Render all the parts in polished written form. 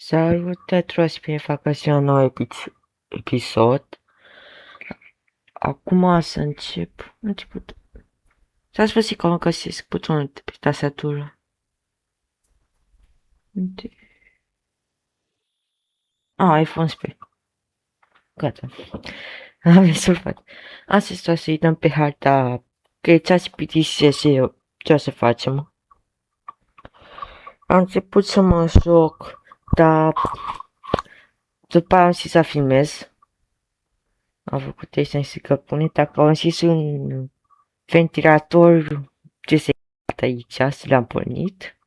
Salute, troți, bine fac găsit un nou episod. Acum să încep. Început. S-a spus că am găsesc butonul de pe tastatură. iPhone 11. Gata. Am rezolvat. Asta să-i dăm pe harta. Că ți-ați plictisise eu. Ce o să facem? Am început să mă joc, dar după aia am zis să filmez. Am făcut extensie că pune, dacă am zis un ventilator ce se aici, să le-am pornit.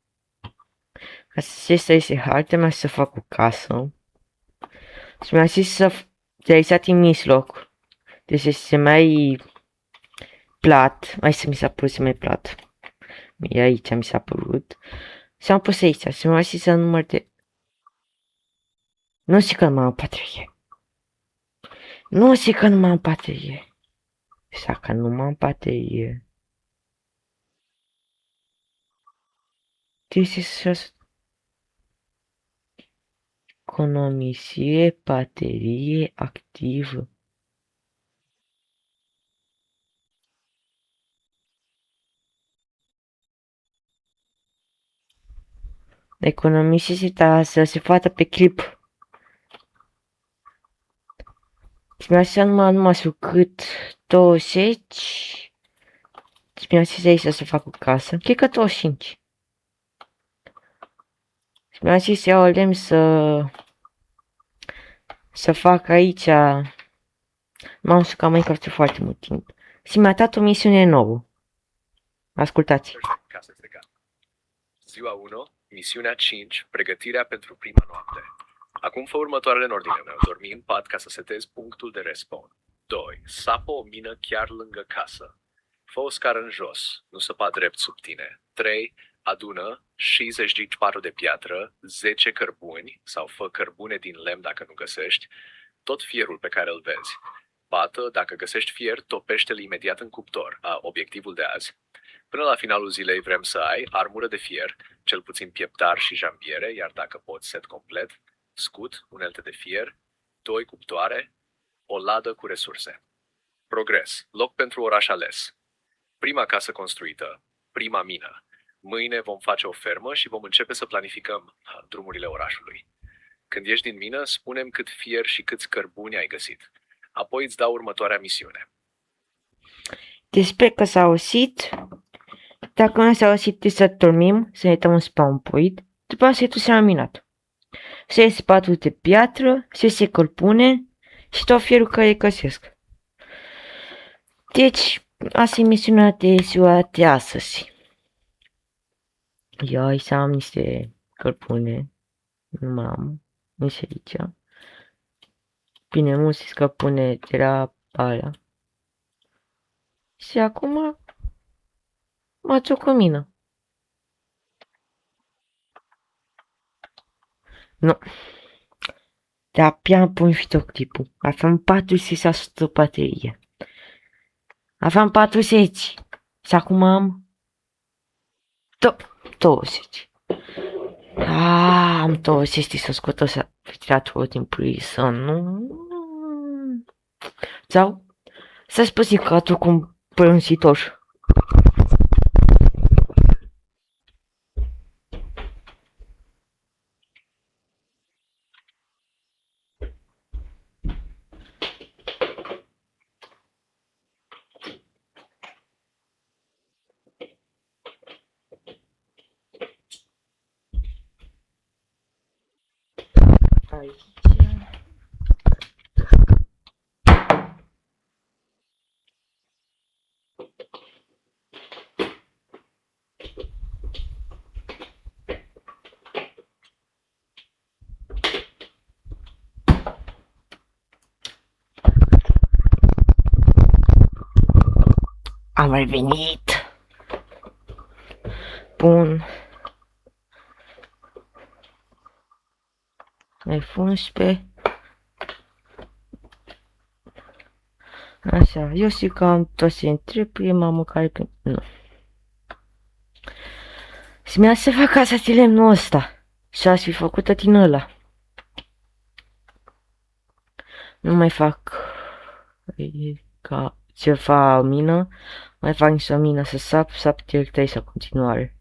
Ca să iese harta mea să fac o casă. Și mi-a zis să realizat în mijloc. Deci este mai plat, mai să mi s-a părut mai plat. Mie aici mi s-a părut. Și am pus aici și mi-a zis să număr de... Nu știu că nu am baterie. Nu știu că nu am baterie. Și dacă nu am baterie... This is just... Economisire baterie activă. Economisire să se poată pe clip. Și mi-a zis numai știu cât 20. Și mi-a zis aici să fac o casă. Cred că 25. Și mi-a zis iau lemn să fac aici. M-am jucat Minecraft foarte mult timp. Și mi-a dat o misiune nouă. Ascultați. Ziua 1, misiunea 5, pregătirea pentru prima noapte. Acum fă următoarele în ordine meu. Dormi în pat ca să setezi punctul de respawn. 2. Sapă o mină chiar lângă casă. Fă o scară în jos, nu săpa drept sub tine. 3. Adună 60 litri de piatră, 10 cărbuni sau fă cărbune din lemn dacă nu găsești, tot fierul pe care îl vezi. 4. Dacă găsești fier, topește-l imediat în cuptor, obiectivul de azi. Până la finalul zilei vrem să ai armură de fier, cel puțin pieptar și jambiere, iar dacă poți set complet, scut, unelte de fier, 2 cuptoare, o ladă cu resurse. Progres. Loc pentru oraș ales. Prima casă construită. Prima mină. Mâine vom face o fermă și vom începe să planificăm drumurile orașului. Când ieși din mină, spune-mi cât fier și câți cărbuni ai găsit. Apoi îți dau următoarea misiune. Despre că s-a auzit. Dacă nu s-a auzit, să dormim, să ne dăm un spawn point. După aceea tu s-a minat. Să iese patul de piatră, să se călpune și tot fierul care găsesc. Deci, asta e misiunea de ziua de astăzi. Eu aici am niște călpune. Nu mai am. Nici aici. Bine, mult se călpune de la alea. Și acum mă joc cu mină. Nu. De-abia am pun videoclipul. Aveam 46% baterie. Aveam 40. Și acum am 20. Am 20 să scot o să ventilatorul din priză. Nu. Sau să spus cadru cu un prânzitor. Aici. Am revenit. Bun. iPhone 11. Așa, eu știu că am tot ce trebuie, mamă care că... Nu. Și mi-a să fac casa de lemnul ăsta. Și aș fi făcut-o din ăla. Nu mai fac ca ceva mină, mai fac niște mină să sap tier 3 sau continuare.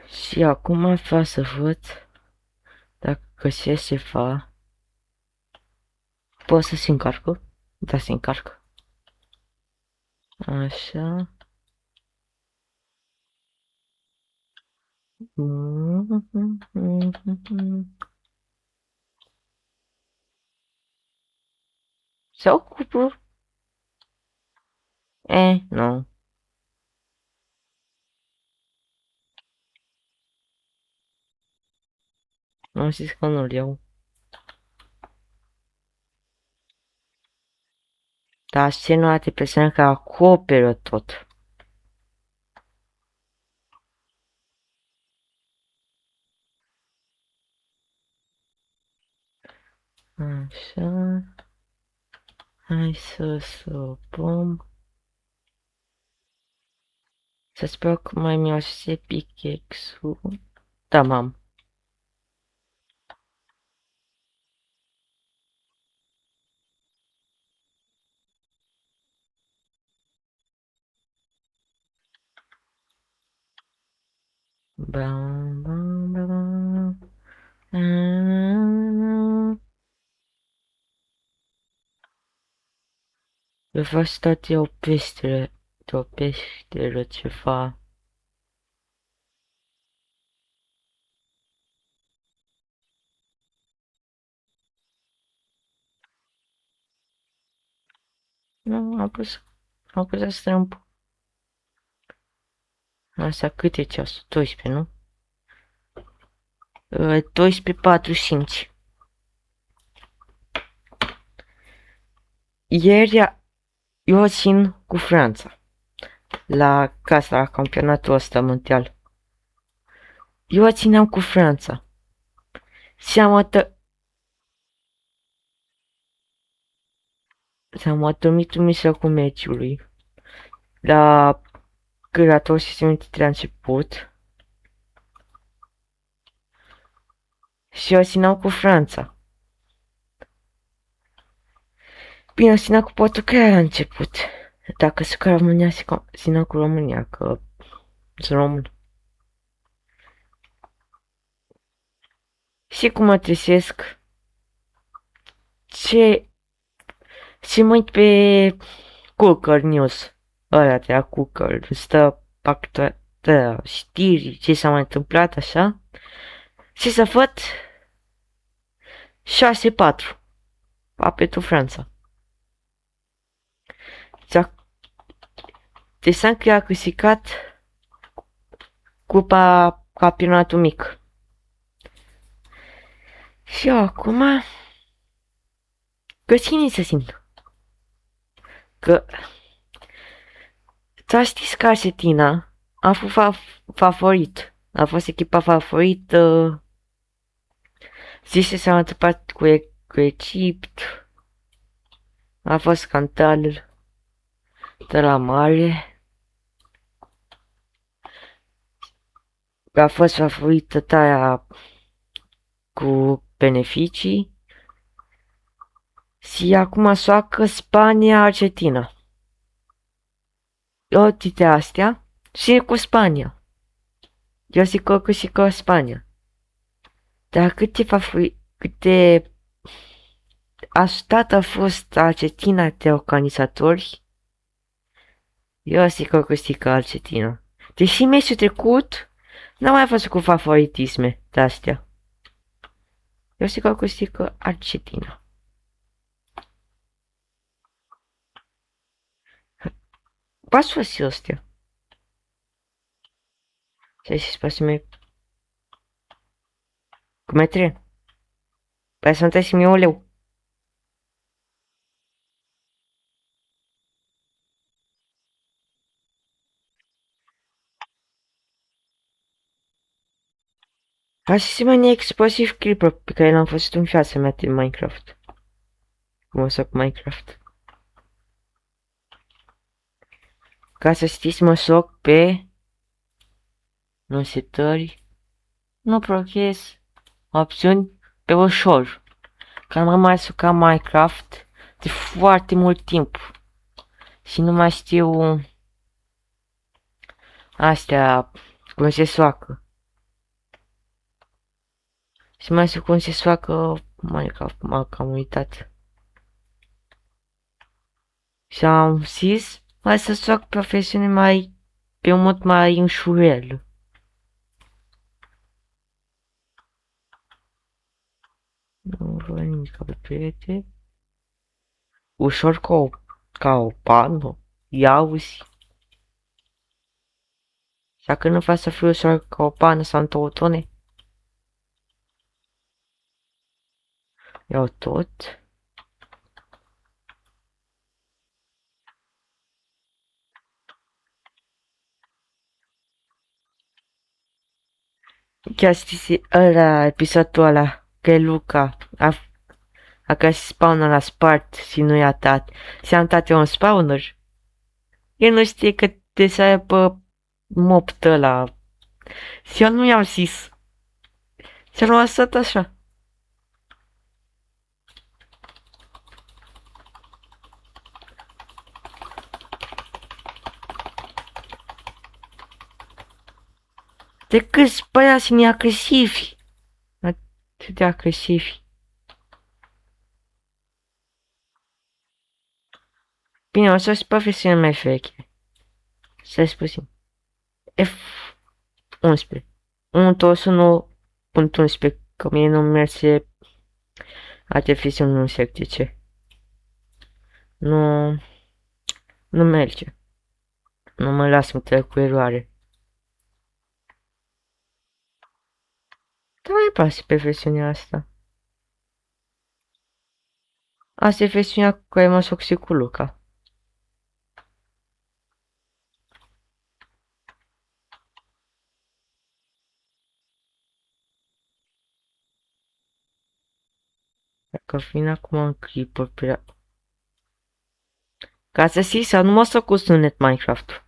Și acum vreau să văd dacă găsesc ceva. Pot să se încarcă? Da, se încarcă. Așa. Se ocupă? Nu. Am zis că nu-l iau. Dar scenul de persoane care acoperă tot. Așa. Hai să săpăm. Să sper că mai mi-o pickaxe-ul. Da, m-am. Bam, bam, bam, bam. Eu fac toate o peșteră ceva. Nu, am pus să strâmb. Asta cât e ceasul? 12, nu? 12:45. Ieri eu țin cu Franța. La casa, la campionatul ăsta mondial. Eu țineam cu Franța. Și am adormit în mijlocul meciului. La creator și se la început. Și eu țineam cu Franța. Bine, țineam cu Portugalia la început. Dacă se cu România, țineam cu România, că sunt român. Și cum mă trezesc, ce mă uit pe Google News, ăla de la Google, stă știri, ce s-a mai întâmplat, așa, și să văd 6-4, pentru Franța. Deci s-a a câștigat cupa campionatul mic. Și eu acum, că cine să simt? Că știți că Argentina a fost favorit. A fost echipa favorită. Zici ce s-a întâmplat cu Egipt. A fost scandal de la mare. A fost favorită tăia cu beneficii. Și acum soacă Spania-Argentina. Eu de astea și cu Spania. Eu zic că și cu Spania. Dar câte așteptat a fost Argentina de organizatori, eu zic că câștigă Argentina. Deși meciul trecut n-am mai fost cu favoritisme de astea. Eu zic că câștigă Argentina. V-ați fost și astea. Să-i spune cum e tren. Păi să întâi mi-o leu. Asemenea explosiv creeper pe care l-am văzut în viața mea din Minecraft. Cum o să cu Minecraft. Ca să știți, mă soc pe nu setări, nu progres, opțiuni, pe ușor. Că am rămas ca Minecraft de foarte mult timp. Și nu mai știu astea cum se soacă. Și mai știu cum se soacă Minecraft, m-am cam uitat. Și am zis, hai să soac profesiune mai, pe un mod mai ușurel. Nu văd nimic pe perete. Ușor ca o pană. Ia uzi. Dacă nu faci să fie ușor ca o pană sau în 2 tone. Iau tot. Chiar știți ăla, episodul ăla, că Luca a găsit spawner la spart și nu i-a dat. Și am dat eu un spawner. El nu știe că te să aibă mopt ăla. Și eu nu i-am zis. Și l-am lăsat așa. De câți băiați sunt agresivi. Atât de agresivi. Bine, o să-ți profesiune mai veche. Să-ți puțin. F11. 1.1.11. Că mie nu merge alte versiuni nu știu de ce. Nu, nu merge. Nu mă las mă cu eroare. Dar mai pasă pe versiunea asta. Asta e versiunea cu care mă soc cu Luca. Dacă vin acum în clipă pe... Ca să știi, sau nu mă soc cu sunet Minecraft.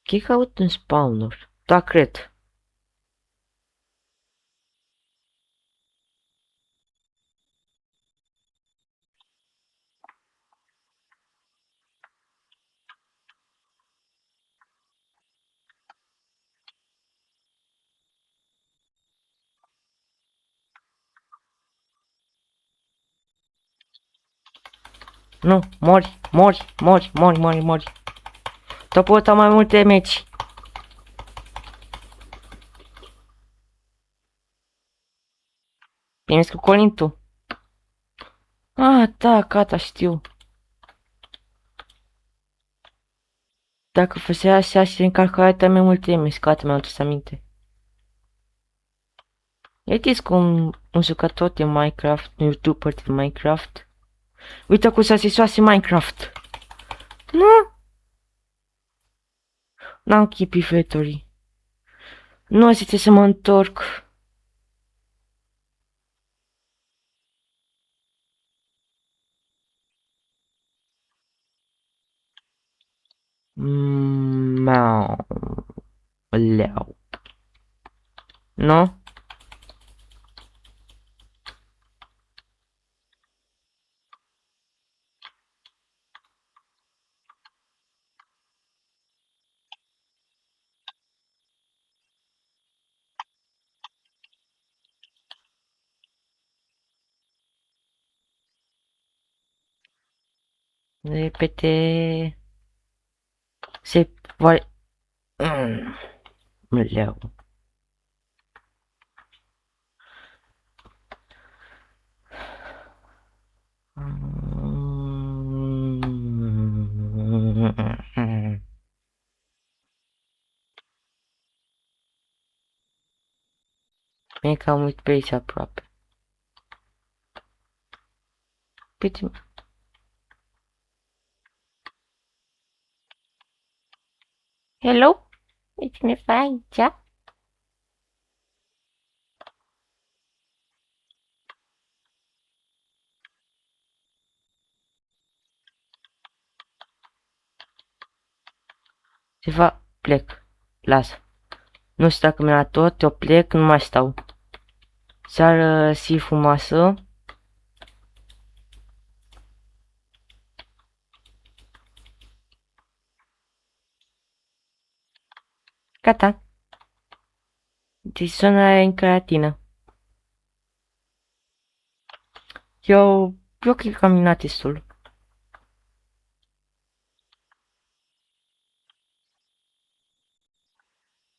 Ce caut un spawner? Da, cred. Nu, mori. Te pot mai multe meci. Bine cu Colin tu. Ah, da, gata, știu. Dacă făcea așa și încalcarea mai multe meci, gata, mi-am adus aminte. Vedeți cum un jucător de Minecraft, un YouTuber de Minecraft, uite cum să se soase Minecraft. Nu? N-am chip inventory. Nu zice să mă întorc. Mau. Leu. Nu? Repete. Se vai. Leu. Bine că am uit pe aici aproape. Uite. Hello? E cineva aici? Ceva, plec. Lasă. Nu știu dacă mi-a tot, eu plec, nu mai stau. Seară si frumoasă. Gata. Deci zona e în creatină. Eu cred că am minat destul.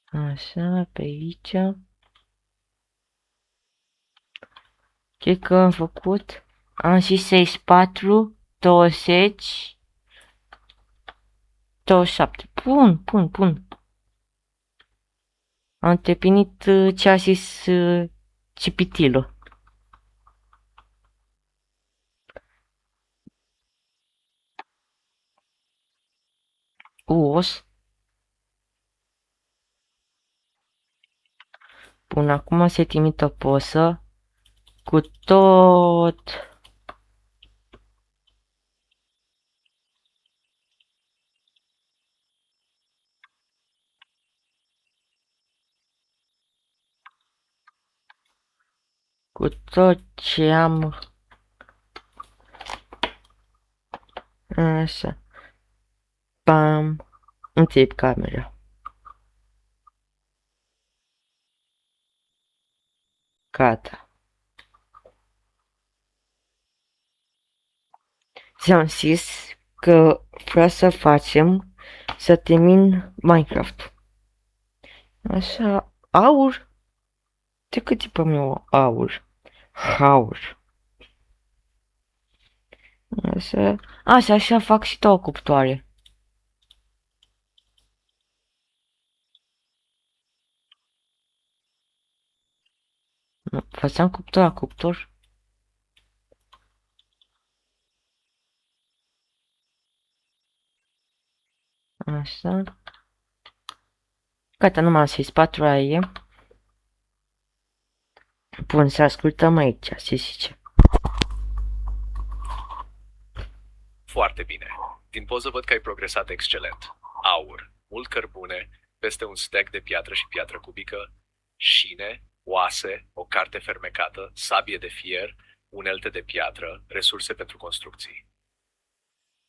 Așa, pe aici. Cred că am făcut. Am și 64, 20, 27. Pun. Am îndeplinit ce a zis Cipitilul. Os. Bun, acum se trimite o poză cu tot ce am. Așa. Pam. Înțeleg camera. Gata. Ți-am zis că vreau să facem să termin Minecraft. Așa, aur? De cât tipă meu aur? Haur. Așa fac și două cuptoare. Făceam cuptor. Așa. Gata, numai 64 aia e. Bun, să ascultăm aici, ce zice. Foarte bine. Din poză văd că ai progresat excelent. Aur, mult cărbune, peste un stack de piatră și piatră cubică, șine, oase, o carte fermecată, sabie de fier, unelte de piatră, resurse pentru construcții.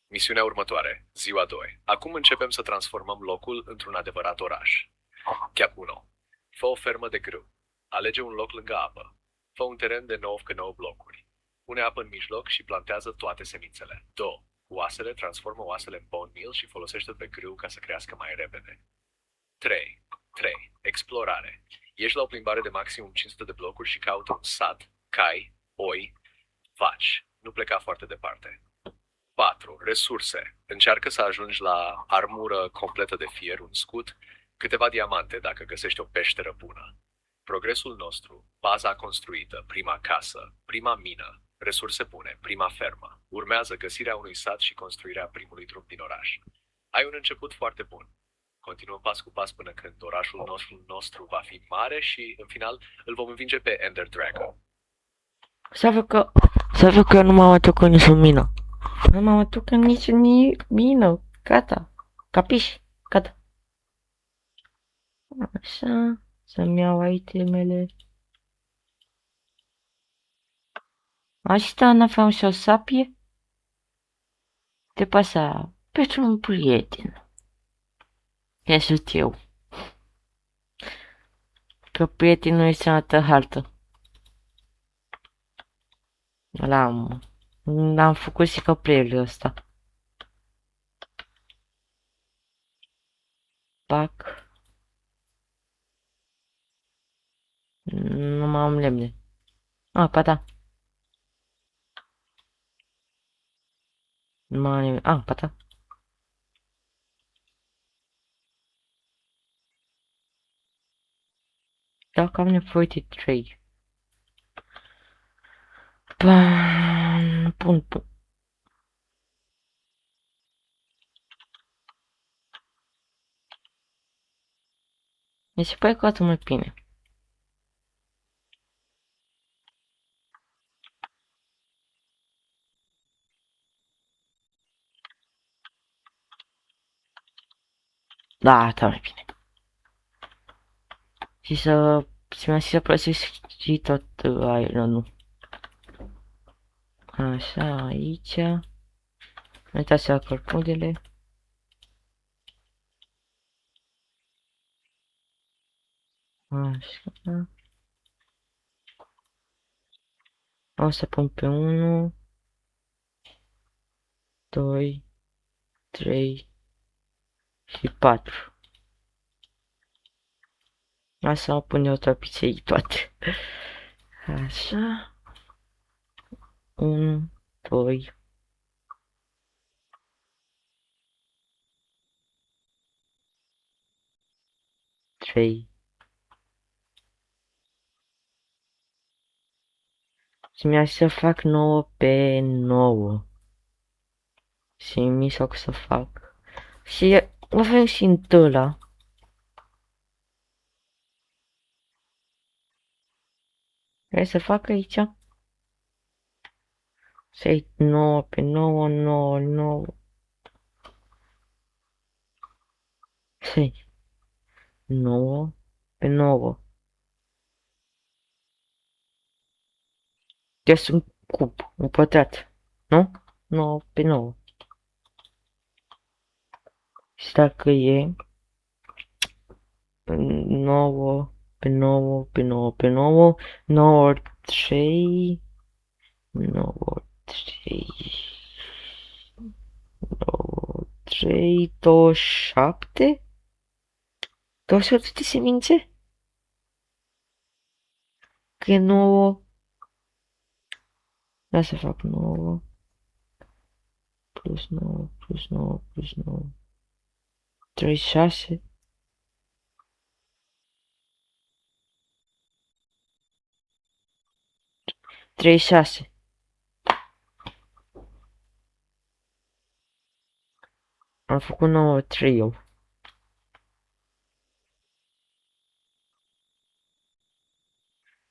Misiunea următoare, ziua 2. Acum începem să transformăm locul într-un adevărat oraș. Cap 1. Fă o fermă de grâu. Alege un loc lângă apă. Fă un teren de 9 blocuri. Pune apă în mijloc și plantează toate semințele. 2. Oasele, transformă oasele în bone meal și folosește-l pe grâu ca să crească mai repede. 3. Explorare. Ieși la o plimbare de maximum 500 de blocuri și caută un sat, cai, oi, vaci. Nu pleca foarte departe. 4. Resurse. Încearcă să ajungi la armură completă de fier, un scut, câteva diamante dacă găsești o peșteră bună. Progresul nostru, baza construită, prima casă, prima mină, resurse bune, prima fermă. Urmează găsirea unui sat și construirea primului drum din oraș. Ai un început foarte bun. Continuăm pas cu pas până când orașul nostru va fi mare și, în final, îl vom învinge pe Ender Dragon. Să văd că eu nu m-am atucat nici o mină. Nu m-am atucat nici mină. Gata. Capiși? Gata. Așa. Să-mi iau itemele. Asta n-aveam și o sapie? Te pasa pentru un prieten. Ia știu. Că prietenul este în altă hartă. L-am făcut și căprelul ăsta. Pac. Nu mai am lemne. Pa da. Nu mai am lemne. Pa da. Dacă am nevoie de 3. Pun. Mi se pare că mai bine. Da, tare bine. Și să păstrez și tot ironul. Așa, aici. Uitați la corpudele. Așa. O să pun pe 1, 2, 3 și 4. Asta o pun eu topiței toate. Așa. 1, 2, 3. Și mi-a să fac 9 pe 9. Și mi s-o să fac. Și avem și întâla. Vrei să fac aici? Să-i 9 pe 9, 9, 9. Să-i 9 pe 9. Este un cub, un pătrat. Nu? 9 pe 9. Și dacă e 9 pe 9 pe 9 pe 9, 9 ori 3, 9 ori 3, 9, 3, 27? 27 de semințe? Că e 9. Da să fac 9 plus 9 plus 9 plus 9. 36. 36. Am făcut 9 3 eu.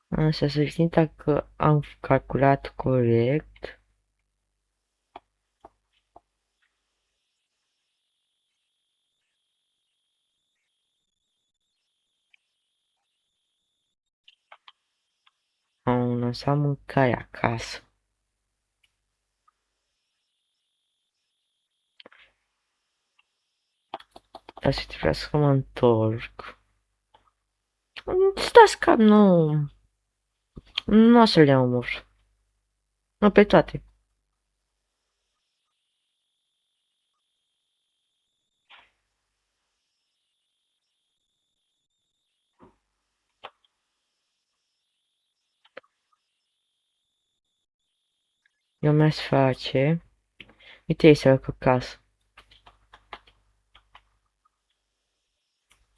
Însă să vedem dacă am calculat corect. Am lăsat mâncare acasă. Dar să trebuia să mă întorc. Stați că nu o să le omor. Nu pe toate. Eu mi-aș face. Uite aici să fac acasă.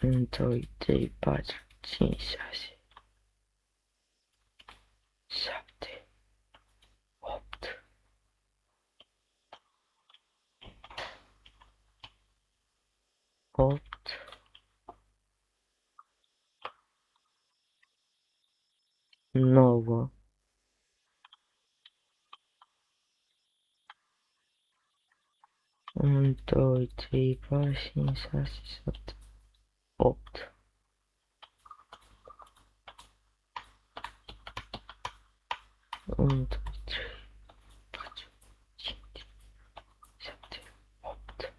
1, 2, 3, 4, 5, 6, 7, 8. 8, 9, 1, 2, 3, 4, 5, 6, 7, 8. 1, 2, 3, 4, 5, 7, 8,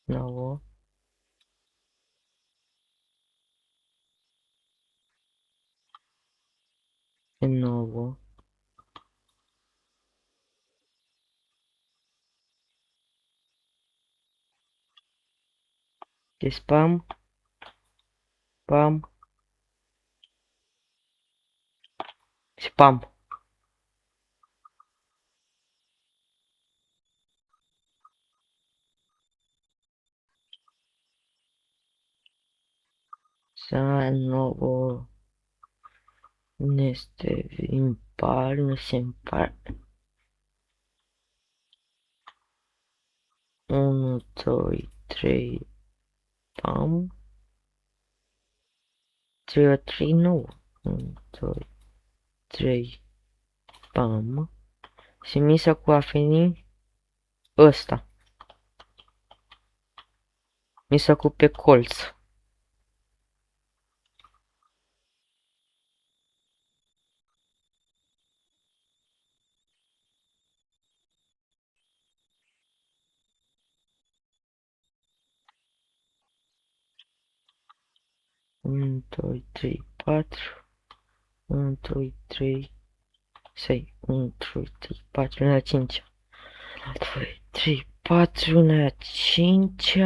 9. E 9. E spam. Spam. Spam. Să 9 nu este impar, nu se impar. 1, 2, 3, pam. 3 ori 3, nu. 1, 2, 3, pam. Și misa cu a veni ăsta. Mijlocul pe colț. Unu, doi, trei, patru. 1, 2, 3, 6. 1, 2, 3, 4, la 5. 1, 2, 3, 4, la 5.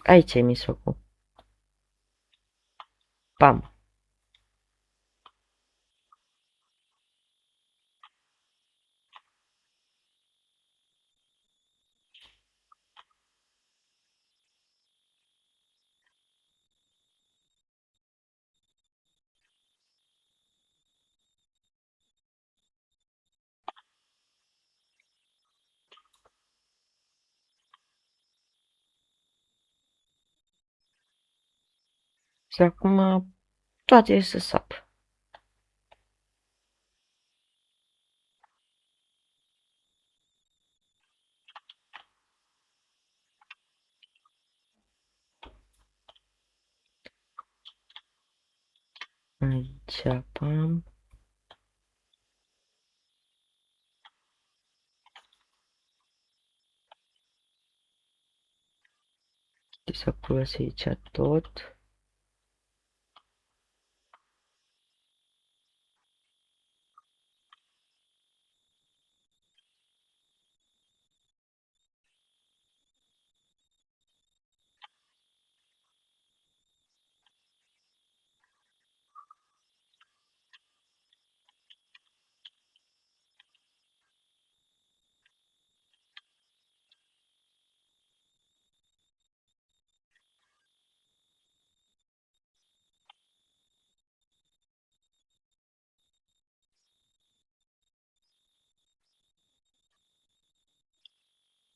Aici e mijlocul. Pam. Și acum toate să sap. Aici, pam. Și să curăț aici tot.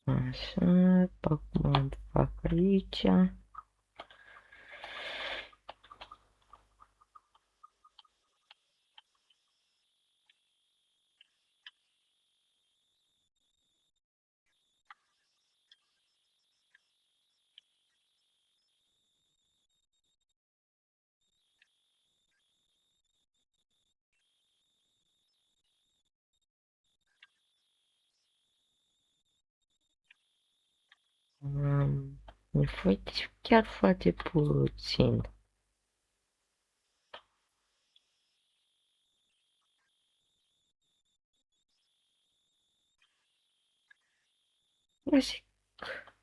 Așa, acum fac aici. Mi foarte, chiar foarte puțin. Zic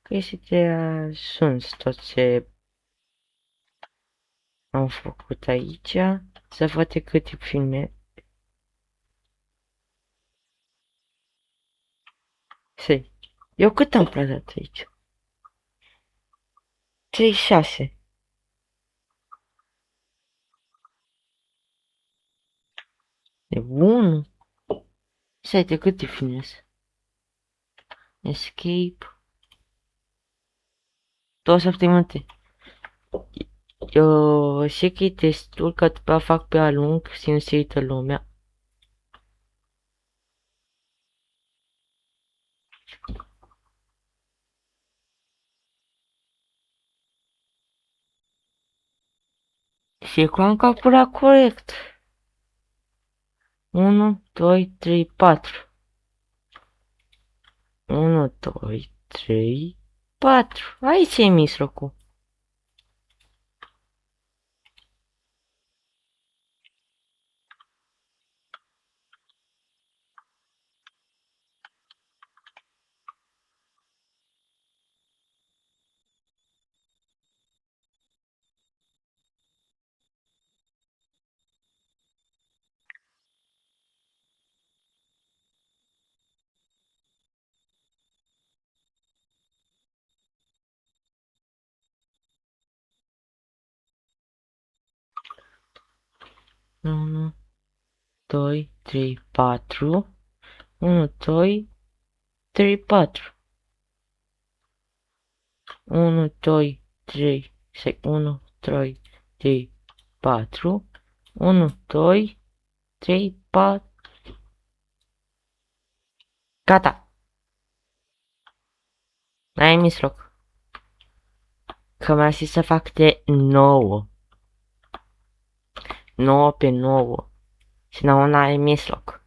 că este de ajuns tot ce am făcut aici. Să văd câte filme. Sei. Eu cât am plătat aici? 36. De 1. Sai de câte filme? Escape. 2 săptămâni. Eu știu că e destul că după fac pe alung și nu se uită lumea. Și că am calculat corect. 1, 2, 3, 4. 1, 2, 3, 4. Aici e mijlocul. Unu, 2, 3, 4. 1, 2, 3, 4. 1, 2, 3, 6, 1, 2, 3, 4. 1, 2, 3, 4. Gata. Ai mijloc. Că mi-a zis să fac de 9. 9 pe 9. Și la una e mijloc.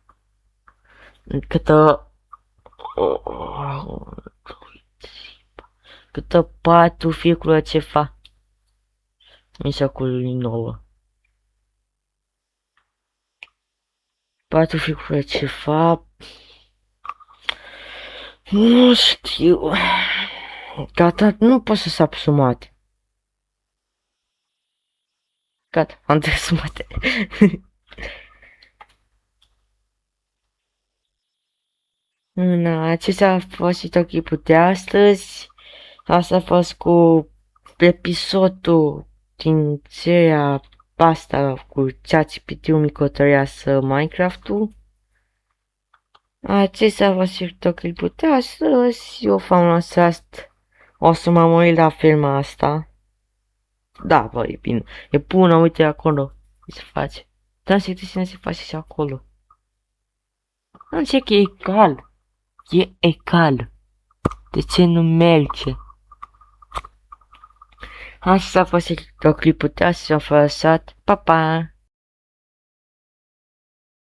Câtă 4 virgulă ceva. Mijlocul lui 9. 4 virgulă ceva. Nu știu. Gata, nu pot să sap sumate. Gata, am dat sumate. Acesta a fost și tot clipul de astăzi. Asta a fost cu episodul din seria asta cu ChatGPT-ul micotăreasă Minecraft-ul. Acesta a fost și tot clipul de astăzi. Eu v-am lăsat. O să mă uit la filma asta. Da, bă, e bine. E bună, uite acolo. Se face. Dar se face și acolo. Nu știu că e egal. E egal. De ce nu merge? Asta a fost tot clipul de astăzi. V-am lăsat. Pa, pa!